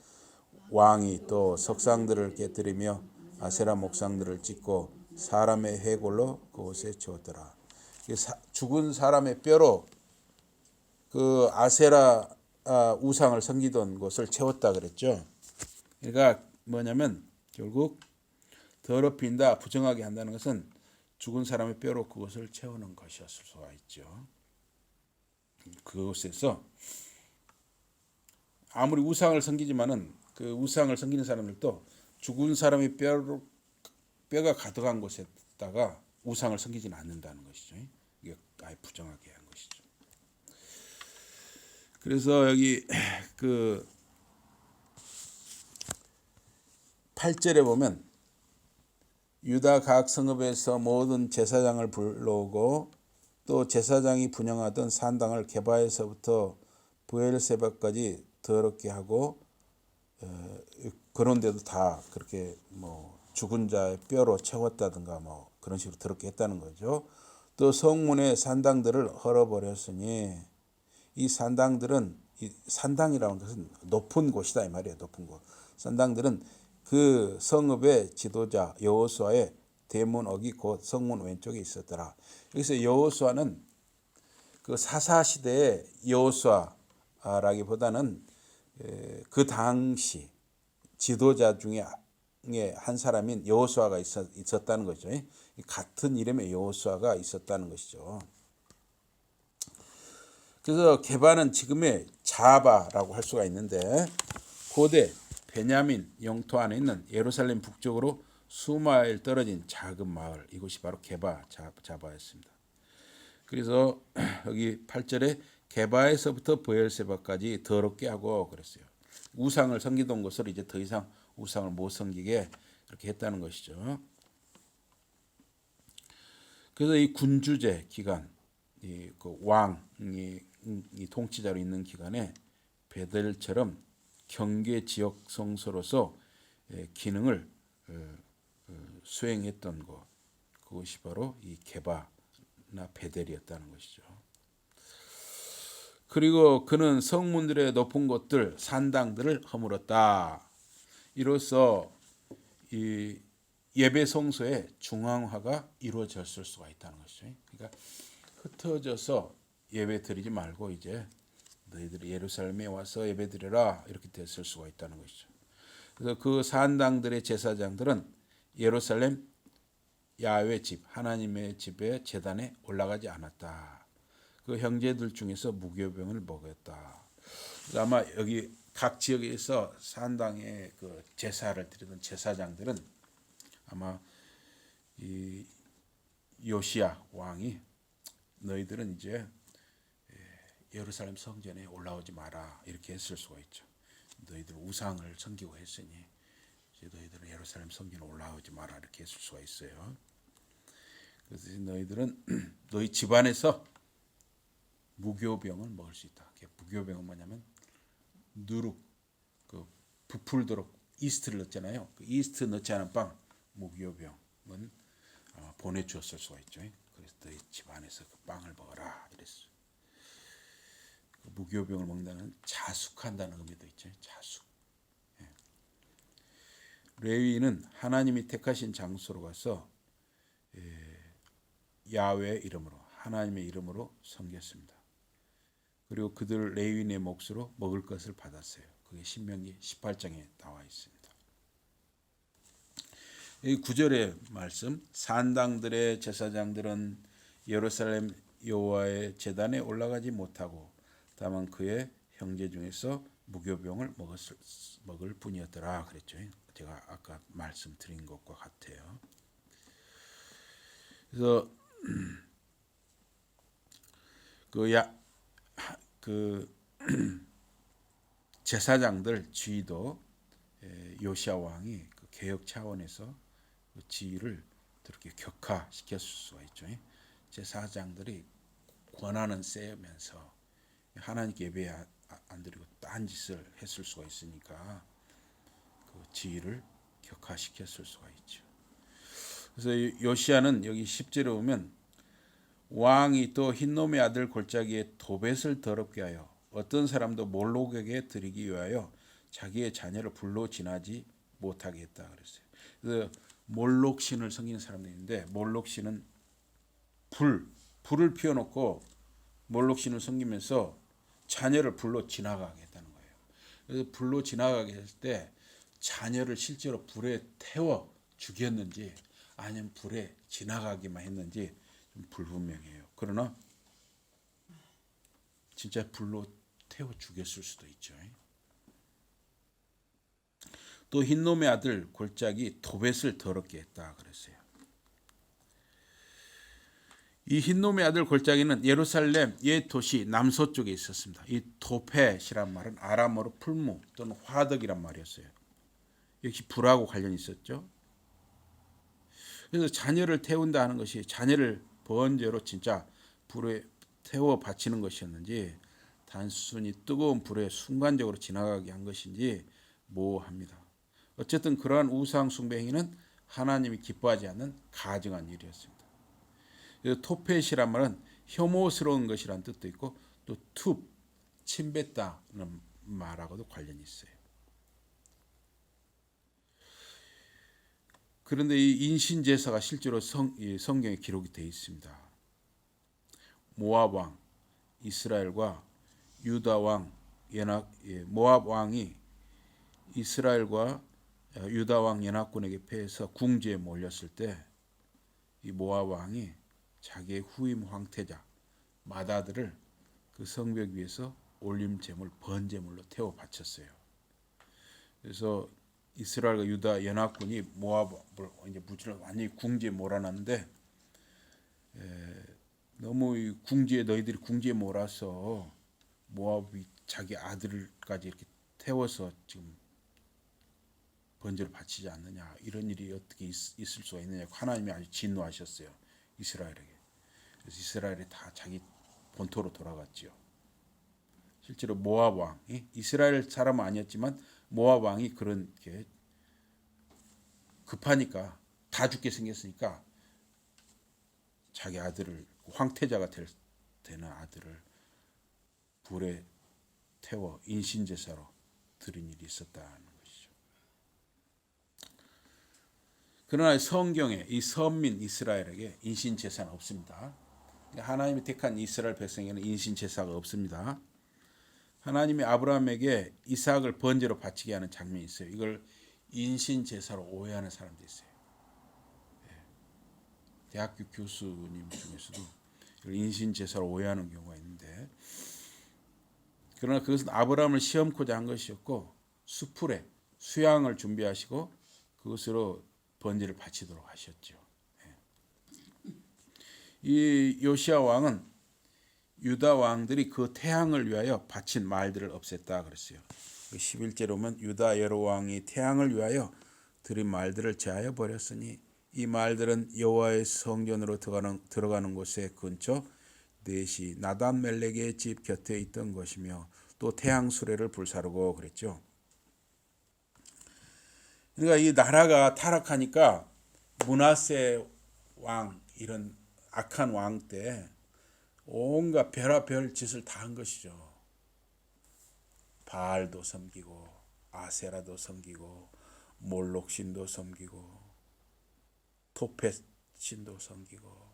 왕이 또 석상들을 깨뜨리며 아세라 목상들을 찢고 사람의 해골로 그곳에 주었더라. 죽은 사람의 뼈로 그 아세라 우상을 섬기던 곳을 채웠다 그랬죠. 그러니까 뭐냐면 결국 더럽힌다, 부정하게 한다는 것은 죽은 사람의 뼈로 그것을 채우는 것이었을 수가 있죠. 그곳에서 아무리 우상을 섬기지만은 그 우상을 섬기는 사람들도 죽은 사람의 뼈가 가득한 곳에다가 우상을 섬기지는 않는다는 것이죠. 이게 아예 부정하게 한 것이죠. 그래서 여기 그 8절에 보면 유다 각 성읍에서 모든 제사장을 불러오고 또 제사장이 분향하던 산당을 게바에서부터 브엘세바까지 더럽게 하고 그런데도 다 그렇게 뭐 죽은 자의 뼈로 채웠다든가 뭐 그런 식으로 더럽게 했다는 거죠. 또 성문의 산당들을 헐어버렸으니 이 산당들은 이 산당이라는 것은 높은 곳이다 이 말이에요. 높은 곳. 산당들은 그 성읍의 지도자 여호수아의 대문억이 곧 성문 왼쪽에 있었더라. 여기서 여호수아는 그 사사 시대의 여호수아라기보다는 그 당시 지도자 중에 한 사람인 여호수아가 있었다는 거죠. 같은 이름의 여호수아가 있었다는 것이죠. 그래서 게바는 지금의 자바라고 할 수가 있는데 고대 베냐민 영토 안에 있는 예루살렘 북쪽으로 수마일 떨어진 작은 마을, 이곳이 바로 게바 자바였습니다. 그래서 여기 8절에 게바에서부터 브엘세바까지 더럽게 하고 그랬어요. 우상을 섬기던 것을 이제 더 이상 우상을 못 섬기게 그렇게 했다는 것이죠. 그래서 이 군주제 기간, 그 왕이 통치자로 있는 기간에 베델처럼 경계 지역 성소로서 기능을 수행했던 것, 그것이 바로 이 게바나 베델이었다는 것이죠. 그리고 그는 성문들의 높은 곳들, 산당들을 허물었다. 이로써 이 예배 성소의 중앙화가 이루어졌을 수가 있다는 것이죠. 그러니까 흩어져서 예배 드리지 말고 이제 너희들이 예루살렘에 와서 예배 드려라 이렇게 됐을 수가 있다는 것이죠. 그래서 그 산당들의 제사장들은 예루살렘 야훼 집, 하나님의 집의 제단에 올라가지 않았다. 그 형제들 중에서 무교병을 먹였다. 아마 여기 각 지역에서 산당에 그 제사를 드리던 제사장들은 아마 이 요시야 왕이 너희들은 이제 예루살렘 성전에 올라오지 마라 이렇게 했을 수가 있죠. 너희들 우상을 섬기고 했으니 이제 너희들은 예루살렘 성전에 올라오지 마라 이렇게 했을 수가 있어요. 그래서 너희들은 너희 집안에서 무교병을 먹을 수 있다. 무교병은 뭐냐면 누룩, 그 부풀도록 이스트를 넣잖아요. 그 이스트 넣지 않은 빵, 무교병은 보내주었을 수가 있죠. 그래서 너희 집안에서 그 빵을 먹어라 이랬어요. 그 무교병을 먹는다는 자숙한다는 의미도 있죠. 자숙. 레위인은 하나님이 택하신 장소로 가서 야훼의 이름으로 하나님의 이름으로 섬겼습니다. 그리고 그들 레위인의 몫으로 먹을 것을 받았어요. 그게 신명기 18장에 나와 있습니다. 이 9절의 말씀, 산당들의 제사장들은 예루살렘 여호와의 제단에 올라가지 못하고 다만 그의 형제 중에서 무교병을 먹을 뿐이었더라 그랬죠. 제가 아까 말씀드린 것과 같아요. 그래서 그 제사장들 지위도 요시야 왕이 그 개혁 차원에서 그 지위를 그렇게 격화시켰을 수가 있죠. 제사장들이 권한은 세면서 하나님께 예배 안 드리고 딴 짓을 했을 수가 있으니까 그 지위를 격화시켰을 수가 있죠. 그래서 요시야는 여기 10절에 보면 왕이 또 흰놈의 아들 골짜기에 도벳을 더럽게 하여 어떤 사람도 몰록에게 드리기 위하여 자기의 자녀를 불로 지나지 못하게 했다 그랬어요. 그래서 몰록 신을 섬기는 사람들이 있는데 몰록 신은 불을 피워놓고 몰록 신을 섬기면서 자녀를 불로 지나가게 했다는 거예요. 그래서 불로 지나가게 했을 때 자녀를 실제로 불에 태워 죽였는지 아니면 불에 지나가기만 했는지 좀 불분명해요. 그러나 진짜 불로 태워 죽였을 수도 있죠. 또 흰놈의 아들 골짜기 도벳을 더럽게 했다 그랬어요. 이 흰놈의 아들 골짜기는 예루살렘 옛 도시 남서쪽에 있었습니다. 이 도펫이란 말은 아람어로 풀무 또는 화덕이란 말이었어요. 역시 불하고 관련이 있었죠. 그래서 자녀를 태운다 하는 것이 자녀를 번제로 진짜 불에 태워 바치는 것이었는지 단순히 뜨거운 불에 순간적으로 지나가게 한 것인지 모호합니다. 어쨌든 그러한 우상 숭배 행위는 하나님이 기뻐하지 않는 가증한 일이었습니다. 토펫이란 말은 혐오스러운 것이란 뜻도 있고 또 툭, 침뱉다는 말하고도 관련이 있어요. 그런데 이 인신제사가 실제로 성경에 기록이 되어 있습니다. 모압 왕 이스라엘과 유다 왕 모압 왕이 이스라엘과 유다 왕 연합군에게 패해서 궁지에 몰렸을 때 이 모압 왕이 자기의 후임 황태자 마다들을 그 성벽 위에서 올림 제물 번제물로 태워 바쳤어요. 그래서 이스라엘과 유다 연합군이 모압을 이제 완전히 궁지에 몰아놨는데 너무 너희들이 궁지에 몰아서 모압이 자기 아들까지 이렇게 태워서 지금 번제를 바치지 않느냐 이런 일이 어떻게 있을 수가 있느냐 하나님이 아주 진노하셨어요 이스라엘에게. 그래서 이스라엘이 다 자기 본토로 돌아갔지요. 실제로 모압 왕이 이스라엘 사람은 아니었지만 모압 왕이 그런 게 급하니까 다 죽게 생겼으니까 자기 아들을 황태자가 되는 아들을 불에 태워 인신제사로 드린 일이 있었다는 것이죠. 그러나 성경에 이 선민 이스라엘에게 인신제사는 없습니다. 하나님이 택한 이스라엘 백성에게는 인신제사가 없습니다. 하나님이 아브라함에게 이삭을 번제로 바치게 하는 장면이 있어요. 이걸 인신제사로 오해하는 사람도 있어요. 대학교 교수님 중에서도 인신제사로 오해하는 경우가 있는데 그러나 그것은 아브라함을 시험코자 한 것이었고 수풀에 수양을 준비하시고 그것으로 번제를 바치도록 하셨죠. 이 요시야 왕은 유다 왕들이 그 태양을 위하여 바친 말들을 없앴다 그랬어요. 11절에 보면 유다 여러 왕이 태양을 위하여 드린 말들을 제하여 버렸으니 이 말들은 여호와의 성전으로 들어가는 곳의 근처 넷이 나단 멜렉의 집 곁에 있던 것이며 또 태양 수레를 불사르고 그랬죠. 그러니까 이 나라가 타락하니까 므낫세 왕 이런 악한 왕 때 온갖 별의별 짓을 다 한 것이죠. 바알도 섬기고 아세라도 섬기고 몰록 신도 섬기고 토펫 신도 섬기고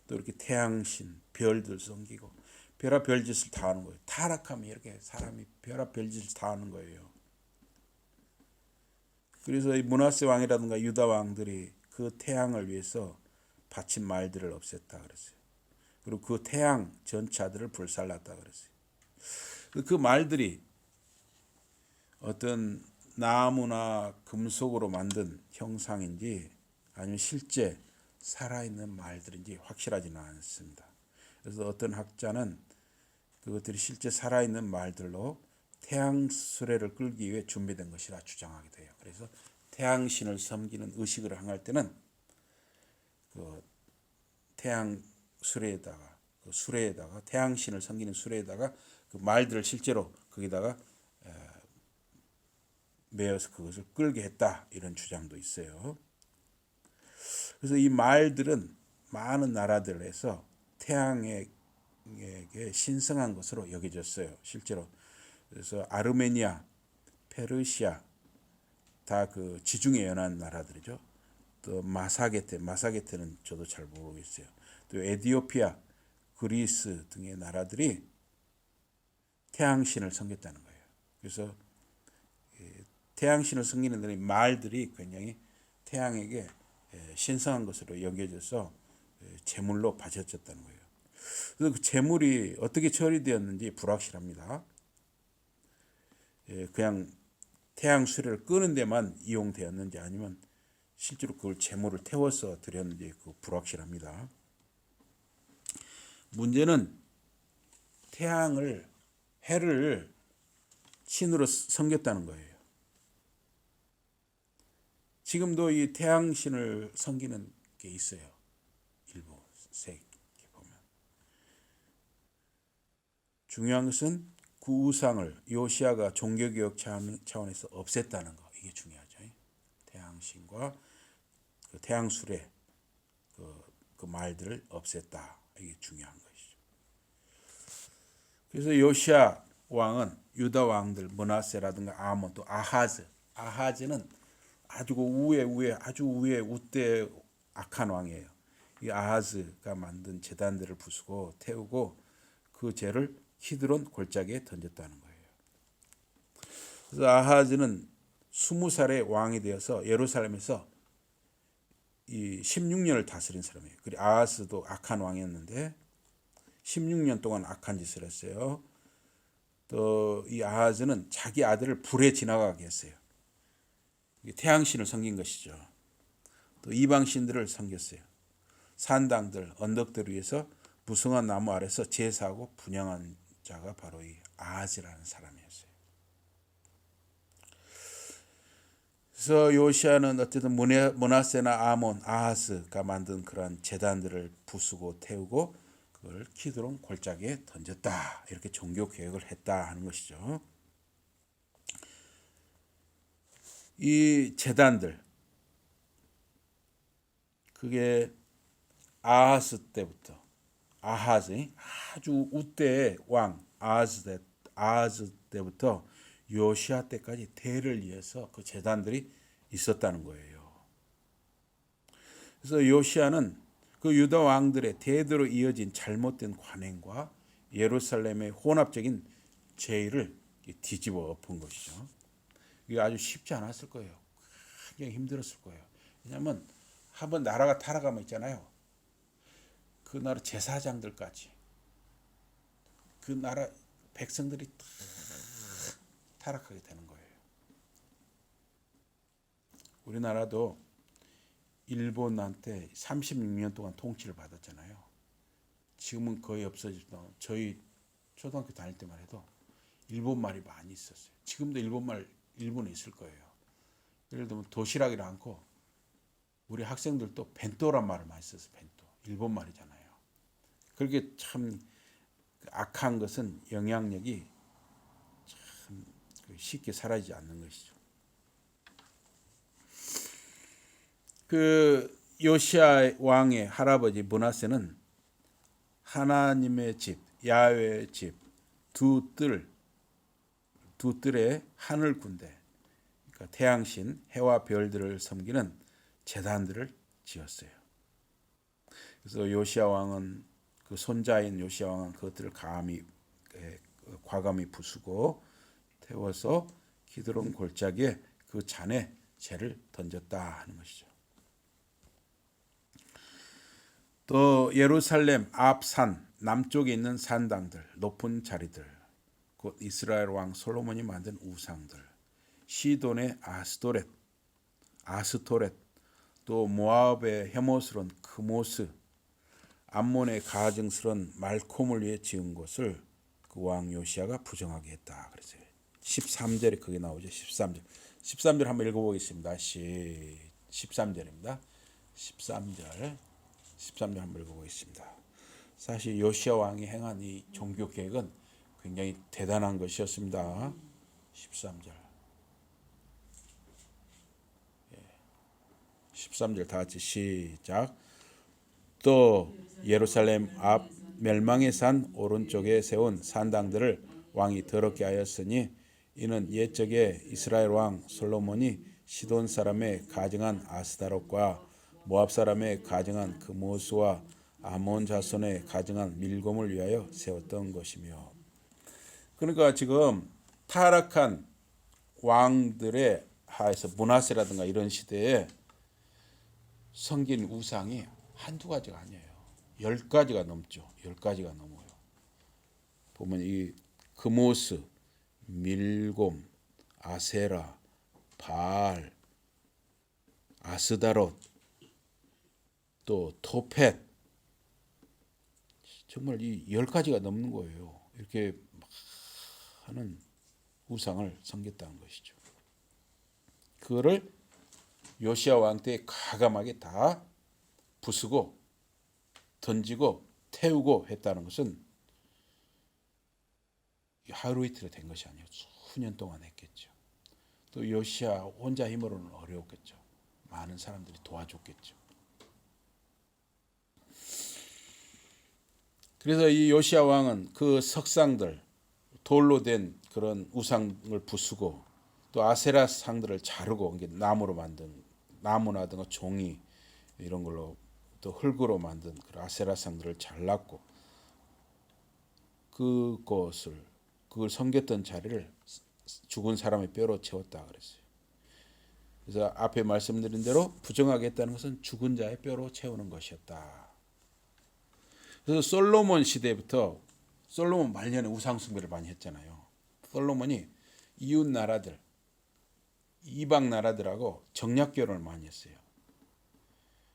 또 이렇게 태양신, 별들 섬기고 별아 별짓을 다 하는 거예요. 타락하면 이렇게 사람이 별아 별짓을 다 하는 거예요. 그래서 이 므낫세 왕이라든가 유다 왕들이 그 태양을 위해서 바친 말들을 없앴다 그랬어요. 그리고 그 태양 전차들을 불살랐다 그랬어요. 그 말들이 어떤 나무나 금속으로 만든 형상인지 아니면 실제 살아있는 말들인지 확실하지는 않습니다. 그래서 어떤 학자는 그것들이 실제 살아있는 말들로 태양 수레를 끌기 위해 준비된 것이라 주장하기도 해요. 그래서 태양신을 섬기는 의식을 행할 때는 그 태양 수레에다가 그 수레에다가 태양신을 섬기는 수레에다가 그 말들을 실제로 거기다가 매어서 그것을 끌게 했다 이런 주장도 있어요. 그래서 이 말들은 많은 나라들에서 태양에게 신성한 것으로 여겨졌어요. 실제로 그래서 아르메니아, 페르시아 다 그 지중해 연안 나라들이죠. 또 마사게테는 저도 잘 모르겠어요. 또 에티오피아, 그리스 등의 나라들이 태양신을 섬겼다는 거예요. 그래서 태양신을 섬기는 말들이 굉장히 태양에게 신성한 것으로 여겨져서 제물로 바쳐졌다는 거예요. 그래서 그 제물이 어떻게 처리되었는지 불확실합니다. 그냥 태양 수레를 끄는 데만 이용되었는지 아니면 실제로 그걸 제물을 태워서 드렸는지 그 불확실합니다. 문제는 해를 신으로 섬겼다는 거예요. 지금도 이 태양신을 섬기는 게 있어요. 일부 세계 보면. 중요한 것은 그 우상을 요시아가 종교개혁 차원에서 없앴다는 거. 이게 중요하죠. 태양신과 그 태양수레 그 말들을 없앴다. 이게 중요한 것이죠. 그래서 요시아 왕은 유다 왕들 므낫세라든가 아몬 또 아하즈는 아주 우에 우대 악한 왕이에요. 이 아하즈가 만든 제단들을 부수고 태우고 그 죄를 키드론 골짜기에 던졌다는 거예요. 그래서 아하즈는 20살의 왕이 되어서 예루살렘에서 이 16년을 다스린 사람이에요. 그리고 아하스도 악한 왕이었는데 16년 동안 악한 짓을 했어요. 또 이 아하즈는 자기 아들을 불에 지나가게 했어요. 태양신을 섬긴 것이죠. 또 이방신들을 섬겼어요. 산당들, 언덕들 위에서 무성한 나무 아래서 제사하고 분향한 자가 바로 이 아하즈라는 사람이었어요. 그래서 요시아는 어쨌든 므낫세나 아몬, 아하스가 만든 그러한 제단들을 부수고 태우고 그걸 키드론 골짜기에 던졌다. 이렇게 종교 개혁을 했다 하는 것이죠. 이 제단들 그게 아하스 때부터 아하즈 아주 우대의 왕 아하즈 때부터 요시아 때까지 대를 이어서 그 제단들이 있었다는 거예요. 그래서 요시아는 그 유다 왕들의 대대로 이어진 잘못된 관행과 예루살렘의 혼합적인 죄를 뒤집어 엎은 것이죠. 이게 아주 쉽지 않았을 거예요. 굉장히 힘들었을 거예요. 왜냐하면 한번 나라가 타락하면 있잖아요. 그 나라 제사장들까지 그 나라 백성들이 타락하게 되는 거예요. 우리나라도 일본한테 36년 동안 통치를 받았잖아요. 지금은 거의 없어졌다. 저희 초등학교 다닐 때만 해도 일본 말이 많이 있었어요. 지금도 일본에 있을 거예요. 예를 들면 도시락이라 않고 우리 학생들도 벤또란 말을 많이 썼어요. 벤또. 일본 말이잖아요. 그렇게 참 악한 것은 영향력이 참 쉽게 사라지지 않는 것이죠. 그 요시아 왕의 할아버지 므낫세는 하나님의 집, 야훼의 집, 두 뜰의 하늘 군대, 그러니까 태양신, 해와 별들을 섬기는 제단들을 지었어요. 그래서 요시야 왕은 그 손자인 요시야 왕은 그것들을 과감히 부수고 태워서 기드론 골짜기에 그 잔에 재를 던졌다 하는 것이죠. 또 예루살렘 앞산 남쪽에 있는 산당들, 높은 자리들, 곧 이스라엘 왕 솔로몬이 만든 우상들, 시돈의 아스토렛, 또 모압의 혐오스러운 크모스, 암몬의 가증스러운 말콤을 위해 지은 것을 그 왕 요시야가 부정하게 했다. 그랬어요. 13절에 그게 나오죠. 13절 한번 읽어보겠습니다. 13절입니다. 13절 한번 읽어보겠습니다. 사실 요시야 왕이 행한 이 종교 개혁은 굉장히 대단한 것이었습니다. 13절. 13절 다 같이 시작. 또 예루살렘 앞 멸망의 산 오른쪽에 세운 산당들을 왕이 더럽게 하였으니 이는 옛적에 이스라엘 왕 솔로몬이 시돈 사람의 가증한 아스다롯과 모압 사람의 가증한 그모스와 아몬 자손의 가증한 밀곰을 위하여 세웠던 것이며. 그러니까 지금 타락한 왕들의 하에서 므낫세라든가 이런 시대에 섬긴 우상이 한두 가지가 아니에요. 10가지가 넘죠. 10가지가 넘어요. 보면 이 그모스, 밀곰, 아세라, 바알, 아스다롯, 또 토펫, 정말 이 10가지가 넘는 거예요. 이렇게 하는 우상을 섬겼다는 것이죠. 그거를 요시야 왕 때 과감하게 다 부수고 던지고 태우고 했다는 것은 하루 이틀에 된 것이 아니에요. 수년 동안 했겠죠. 또 요시야 혼자 힘으로는 어려웠겠죠. 많은 사람들이 도와줬겠죠. 그래서 이 요시야 왕은 그 석상들, 돌로 된 그런 우상을 부수고 또 아세라 상들을 자르고 나무로 만든 나무나든가 종이 이런 걸로 또 흙으로 만든 그 아세라 상들을 잘랐고 그걸 섬겼던 자리를 죽은 사람의 뼈로 채웠다 그랬어요. 그래서 앞에 말씀드린 대로 부정하겠다는 것은 죽은 자의 뼈로 채우는 것이었다. 그래서 솔로몬 시대부터 솔로몬 말년에 우상 숭배를 많이 했잖아요. 솔로몬이 이웃 나라들, 이방 나라들하고 정략 결혼을 많이 했어요.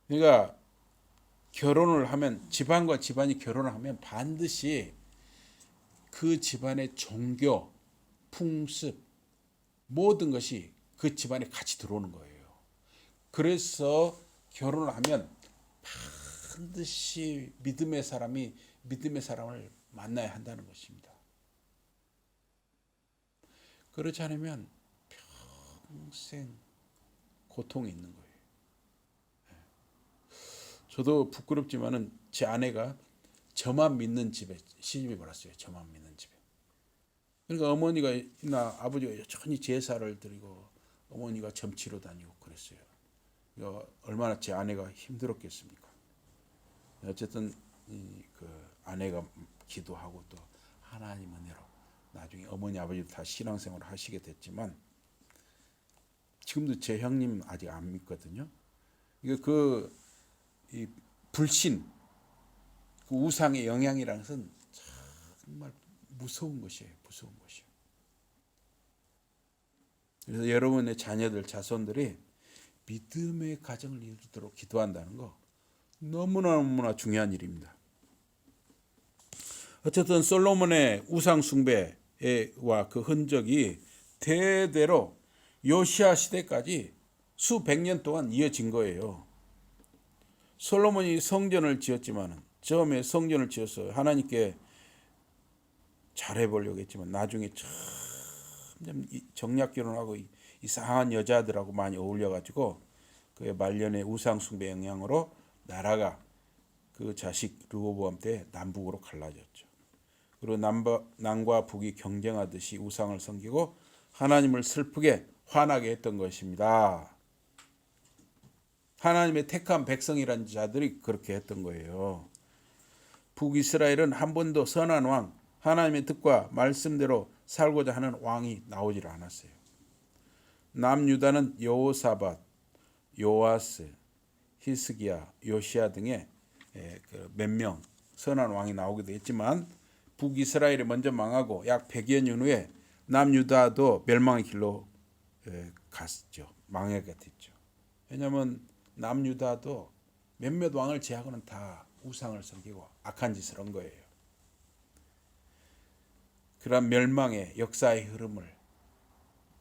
그러니까 결혼을 하면 집안과 집안이 결혼을 하면 반드시 그 집안의 종교, 풍습 모든 것이 그 집안에 같이 들어오는 거예요. 그래서 결혼을 하면 반드시 믿음의 사람을 만나야 한다는 것입니다. 그렇지 않으면 평생 고통이 있는 거예요. 저도 부끄럽지만은 제 아내가 저만 믿는 집에 시집이 왔어요. 저만 믿는 집에. 그러니까 어머니가 아버지가 여전히 제사를 드리고 어머니가 점치러 다니고 그랬어요. 그러니까 얼마나 제 아내가 힘들었겠습니까? 어쨌든 그 아내가 기도하고 또 하나님 은혜로 나중에 어머니 아버지도 다 신앙생활을 하시게 됐지만 지금도 제 형님 아직 안 믿거든요. 이 불신, 그 우상의 영향이라는 것은 정말 무서운 것이에요. 무서운 것이에요. 그래서 여러분의 자녀들, 자손들이 믿음의 가정을 이루도록 기도한다는 거 너무나 중요한 일입니다. 어쨌든 솔로몬의 우상 숭배와 그 흔적이 대대로 요시야 시대까지 수백 년 동안 이어진 거예요. 솔로몬이 성전을 지었지만은 처음에 성전을 지어서 하나님께 잘해보려고 했지만 나중에 점점 정략 결혼하고 이상한 여자들하고 많이 어울려가지고 그의 말년의 우상 숭배 영향으로 나라가 그 자식 르호보암 때 남북으로 갈라졌죠. 그리고 남과 북이 경쟁하듯이 우상을 섬기고 하나님을 슬프게 화나게 했던 것입니다. 하나님의 택한 백성이라는 자들이 그렇게 했던 거예요. 북이스라엘은 한 번도 선한 왕, 하나님의 뜻과 말씀대로 살고자 하는 왕이 나오질 않았어요. 남유다는 여호사밧, 요아스, 히스기야, 요시야 등의 몇 명 선한 왕이 나오기도 했지만 북이스라엘이 먼저 망하고 약 100여 년 후에 남유다도 멸망의 길로 갔죠. 망해가 됐죠. 왜냐하면 남유다도 몇몇 왕을 제하고는 다 우상을 섬기고 악한 짓을 한 거예요. 그런 멸망의 역사의 흐름을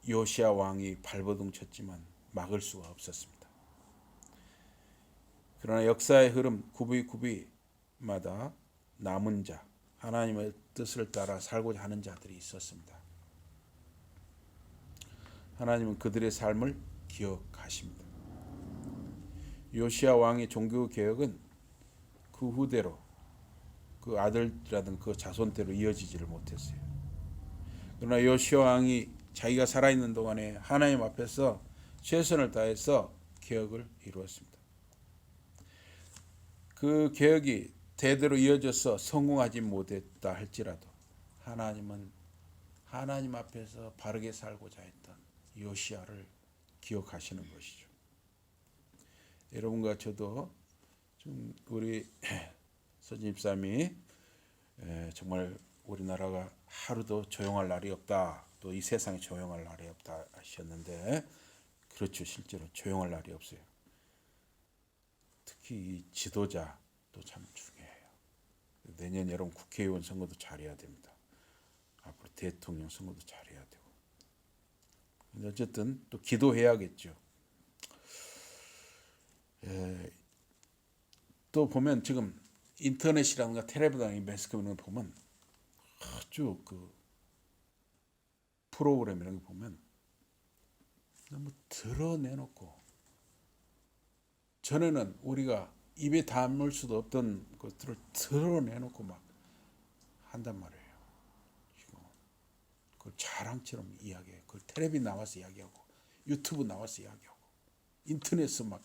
요시야 왕이 발버둥 쳤지만 막을 수가 없었습니다. 그러나 역사의 흐름 구비마다 남은 자, 하나님의 뜻을 따라 살고자 하는 자들이 있었습니다. 하나님은 그들의 삶을 기억하십니다. 요시야 왕의 종교 개혁은 그 후대로 그 아들이라든 그 자손대로 이어지지를 못했어요. 그러나 요시야 왕이 자기가 살아있는 동안에 하나님 앞에서 최선을 다해서 개혁을 이루었습니다. 그 개혁이 대대로 이어져서 성공하지 못했다 할지라도 하나님은 하나님 앞에서 바르게 살고자 했던 요시야를 기억하시는 것이죠. 여러분과 저도 좀 우리 선집사님이 정말 우리나라가 하루도 조용할 날이 없다, 또 이 세상에 조용할 날이 없다 하셨는데 그렇죠. 실제로 조용할 날이 없어요. 특히 이 지도자도 참 중요해요. 내년 여러분 국회의원 선거도 잘해야 됩니다. 앞으로 대통령 선거도 잘해야 되고. 근데 어쨌든 또 기도해야겠죠. 또 보면 지금 인터넷이라든가 텔레비전 매스컴을 보면 아주 그 프로그램 이런 거 보면 너무 드러내놓고, 전에는 우리가 입에 담을 수도 없던 것들을 드러내놓고 막 한단 말이에요. 그 자랑처럼 이야기해요. 그 텔레비전 나와서 이야기하고 유튜브 나와서 이야기하고 인터넷에서 막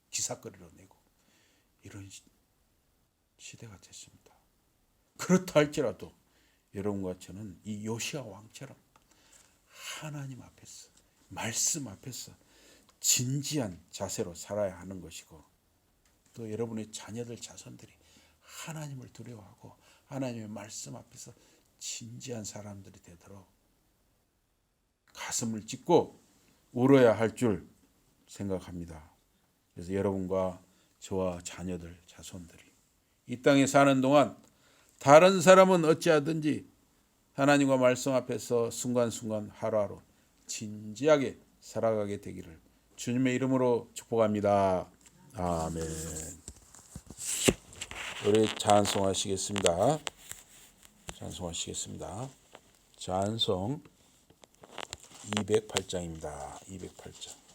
기사거리로 내고 이런 시대가 됐습니다. 그렇다 할지라도 여러분과 저는 이 요시야 왕처럼 하나님 앞에서, 말씀 앞에서 진지한 자세로 살아야 하는 것이고, 또 여러분의 자녀들 자손들이 하나님을 두려워하고 하나님의 말씀 앞에서 진지한 사람들이 되도록 가슴을 찢고 울어야 할 줄 생각합니다. 그래서 여러분과 저와 자녀들 자손들이 이 땅에 사는 동안 다른 사람은 어찌하든지 하나님과 말씀 앞에서 순간순간 하루하루 진지하게 살아가게 되기를 주님의 이름으로 축복합니다. 아멘. 우리 찬송하시겠습니다. 찬송 208장입니다. 208장.